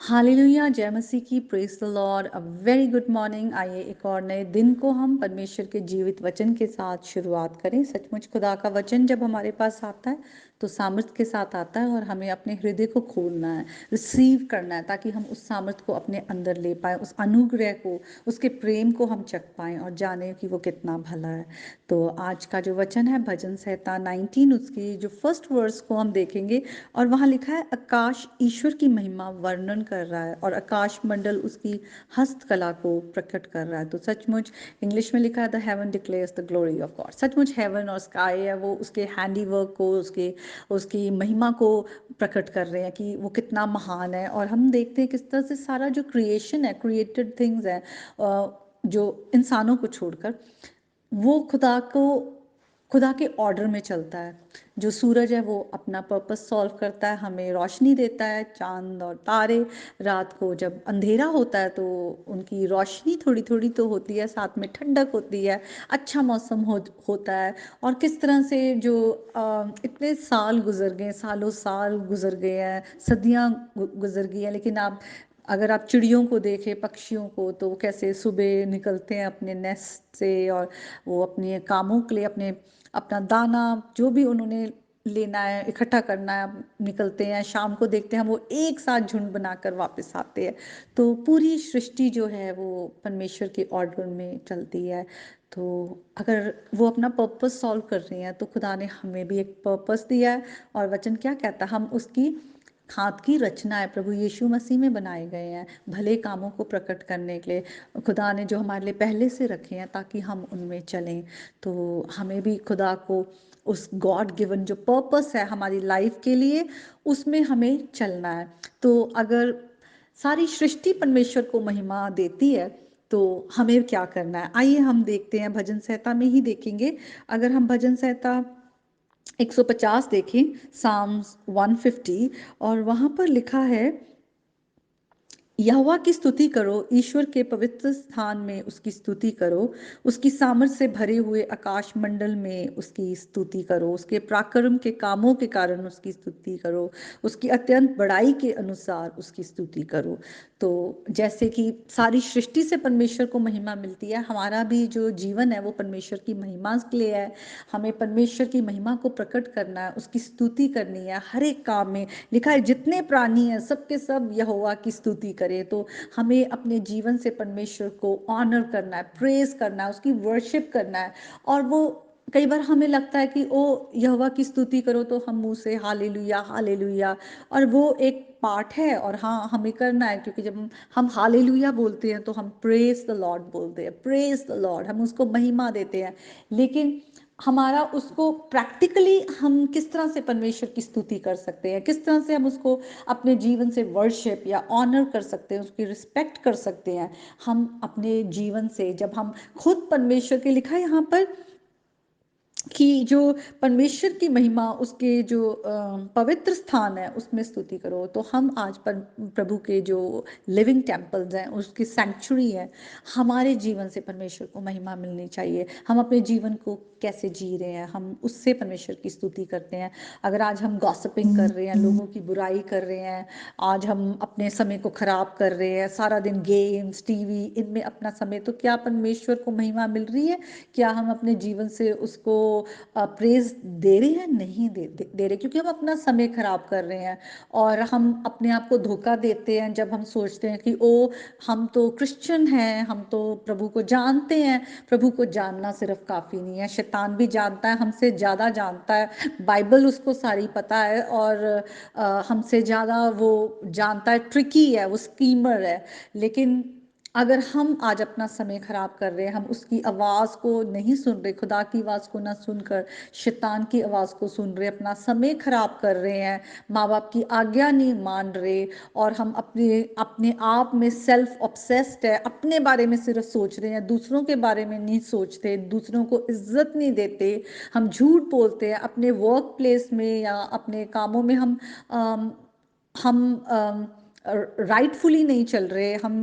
Hallelujah, जय मसीह की, praise the Lord, a very good morning. आइए एक और नए दिन को हम परमेश्वर के जीवित वचन के साथ शुरुआत करें। सचमुच खुदा का वचन जब हमारे पास आता है तो सामर्थ के साथ आता है, और हमें अपने हृदय को खोलना है, रिसीव करना है, ताकि हम उस सामर्थ को अपने अंदर ले पाएँ, उस अनुग्रह को, उसके प्रेम को हम चख पाएँ और जानें कि वो कितना भला है। तो आज का जो वचन है भजन संहिता 19, उसकी जो फर्स्ट वर्स को हम देखेंगे, और वहाँ लिखा है, आकाश ईश्वर की महिमा वर्णन कर रहा है और आकाश मंडल उसकी हस्तकला को प्रकट कर रहा है। तो सचमुच इंग्लिश में लिखा है, the haven declares the glory of God. सचमुच हेवन और स्काई है वो उसके हैंडीवर्क को, उसके उसकी महिमा को प्रकट कर रहे हैं कि वो कितना महान है। और हम देखते हैं किस तरह से सारा जो क्रिएशन है, क्रिएटेड थिंग्स है, जो इंसानों को छोड़कर, वो खुदा के ऑर्डर में चलता है। जो सूरज है वो अपना पर्पस सॉल्व करता है, हमें रोशनी देता है। चांद और तारे रात को जब अंधेरा होता है तो उनकी रोशनी थोड़ी थोड़ी तो होती है, साथ में ठंडक होती है, अच्छा मौसम होता है। और किस तरह से जो इतने साल गुजर गए, सालों साल गुजर गए हैं, सदियां गुजर गई हैं, लेकिन आप अगर आप चिड़ियों को देखें, पक्षियों को, तो वो कैसे सुबह निकलते हैं अपने नेस्ट से, और वो अपने कामों के लिए, अपना दाना जो भी उन्होंने लेना है, इकट्ठा करना है, निकलते हैं। शाम को देखते हैं वो एक साथ झुंड बनाकर वापस आते हैं। तो पूरी सृष्टि जो है वो परमेश्वर के ऑर्डर में चलती है। तो अगर वो अपना पर्पस सॉल्व कर रही हैं तो खुदा ने हमें भी एक पर्पस दिया है। और वचन क्या कहता है, हम उसकी हाथ की रचना है, प्रभु यीशु मसीह में बनाए गए हैं भले कामों को प्रकट करने के लिए। खुदा ने जो हमारे लिए पहले से रखे हैं ताकि हम उनमें चलें। तो हमें भी खुदा को उस गॉड गिवन जो पर्पस है हमारी लाइफ के लिए, उसमें हमें चलना है। तो अगर सारी सृष्टि परमेश्वर को महिमा देती है तो हमें क्या करना है, आइए हम देखते हैं। भजन संहिता में ही देखेंगे। अगर हम भजन संहिता 150 देखें, साम्स 150, और वहाँ पर लिखा है, यहोवा की स्तुति करो, ईश्वर के पवित्र स्थान में उसकी स्तुति करो, उसकी सामर्थ से भरे हुए आकाश मंडल में उसकी स्तुति करो, उसके पराक्रम के कामों के कारण उसकी स्तुति करो, उसकी अत्यंत बड़ाई के अनुसार उसकी स्तुति करो। तो जैसे कि सारी सृष्टि से परमेश्वर को महिमा मिलती है, हमारा भी जो जीवन है वो परमेश्वर की महिमा के लिए है। हमें परमेश्वर की महिमा को प्रकट करना है, उसकी स्तुति करनी है। हर एक काम में लिखा है, जितने प्राणी हैं सबके सब यहोवा की स्तुति करें। तो हमें अपने जीवन से परमेश्वर को ऑनर करना है, प्रेज करना है, उसकी वर्शिप करना है। और वो कई बार हमें लगता है कि ओ यहोवा की स्तुति करो, तो हम मुंह से हालेलुया हालेलुया, और वो एक पार्ट है, और हाँ हमें करना है, क्योंकि जब हम हालेलुया बोलते हैं तो हम प्रेज द लॉर्ड बोलते हैं, प्रेज द लॉर्ड, हम उसको महिमा देते हैं। लेकिन हमारा उसको प्रैक्टिकली हम किस तरह से परमेश्वर की स्तुति कर सकते हैं, किस तरह से हम उसको अपने जीवन से वर्शिप या ऑनर कर सकते हैं, उसकी रिस्पेक्ट कर सकते हैं। हम अपने जीवन से, जब हम खुद परमेश्वर के, लिखा है यहाँ पर कि जो परमेश्वर की महिमा, उसके जो पवित्र स्थान है उसमें स्तुति करो। तो हम आज प्रभु के जो लिविंग टेम्पल्स हैं, उसकी सेंचुरी है, हमारे जीवन से परमेश्वर को महिमा मिलनी चाहिए। हम अपने जीवन को कैसे जी रहे हैं, हम उससे परमेश्वर की स्तुति करते हैं। अगर आज हम गॉसिपिंग कर रहे हैं, लोगों की बुराई कर रहे हैं, आज हम अपने समय को खराब कर रहे हैं, सारा दिन गेम्स, टीवी, इनमें अपना समय, तो क्या परमेश्वर को महिमा मिल रही है? क्या हम अपने जीवन से उसको प्रेज दे रहे हैं? नहीं दे रहे, क्योंकि हम अपना समय खराब कर रहे हैं। और हम अपने आप को धोखा देते हैं जब हम सोचते हैं कि ओ हम तो क्रिश्चियन हैं, हम तो प्रभु को जानते हैं। प्रभु को जानना सिर्फ काफ़ी नहीं है, शैतान भी जानता है, हमसे ज़्यादा जानता है। बाइबल उसको सारी पता है, और हमसे ज़्यादा वो जानता है, ट्रिकी है, वो स्कीमर है। लेकिन अगर हम आज अपना समय खराब कर रहे हैं, हम उसकी आवाज़ को नहीं सुन रहे, खुदा की आवाज़ को ना सुनकर शैतान की आवाज़ को सुन रहे, अपना समय खराब कर रहे हैं, माँ बाप की आज्ञा नहीं मान रहे, और हम अपने अपने आप में सेल्फ ऑब्सेस्ड है, अपने बारे में सिर्फ सोच रहे हैं, दूसरों के बारे में नहीं सोचते, दूसरों को इज्जत नहीं देते, हम झूठ बोलते हैं अपने वर्क प्लेस में या अपने कामों में, हम राइटफुली नहीं चल रहे, हम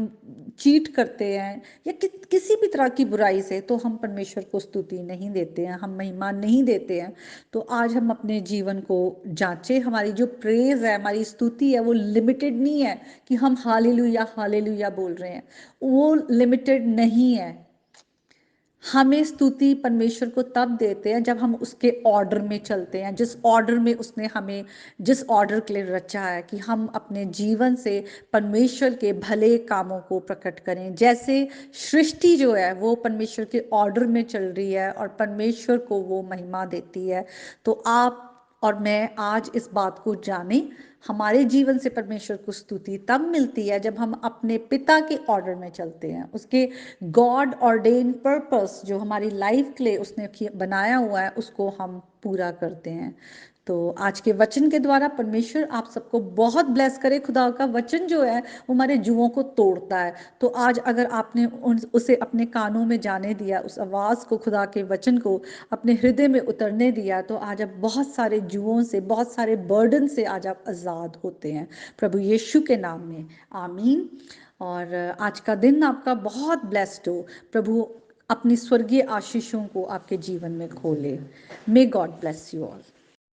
चीट करते हैं या किसी भी तरह की बुराई से, तो हम परमेश्वर को स्तुति नहीं देते हैं, हम महिमा नहीं देते हैं। तो आज हम अपने जीवन को जांचें, हमारी जो प्रेज है, हमारी स्तुति है, वो लिमिटेड नहीं है कि हम हालेलुया हालेलुया बोल रहे हैं, वो लिमिटेड नहीं है। हमें स्तुति परमेश्वर को तब देते हैं जब हम उसके ऑर्डर में चलते हैं, जिस ऑर्डर में उसने हमें, जिस ऑर्डर के लिए रचा है, कि हम अपने जीवन से परमेश्वर के भले कामों को प्रकट करें। जैसे सृष्टि जो है वो परमेश्वर के ऑर्डर में चल रही है और परमेश्वर को वो महिमा देती है। तो आप और मैं आज इस बात को जाने, हमारे जीवन से परमेश्वर को स्तुति तब मिलती है जब हम अपने पिता के ऑर्डर में चलते हैं, उसके गॉड ऑर्डेन पर्पस जो हमारी लाइफ के लिए उसने बनाया हुआ है, उसको हम पूरा करते हैं। तो आज के वचन के द्वारा परमेश्वर आप सबको बहुत ब्लेस करे। खुदा का वचन जो है वो हमारे जुओं को तोड़ता है। तो आज अगर आपने उसे अपने कानों में जाने दिया, उस आवाज़ को, खुदा के वचन को अपने हृदय में उतरने दिया, तो आज आप बहुत सारे जुओं से, बहुत सारे बर्डन से आज आप आज़ाद होते हैं, प्रभु यीशु के नाम में, आमीन। और आज का दिन आपका बहुत ब्लेस्ड हो। प्रभु अपनी स्वर्गीय आशीषों को आपके जीवन में खोले। May God bless you all.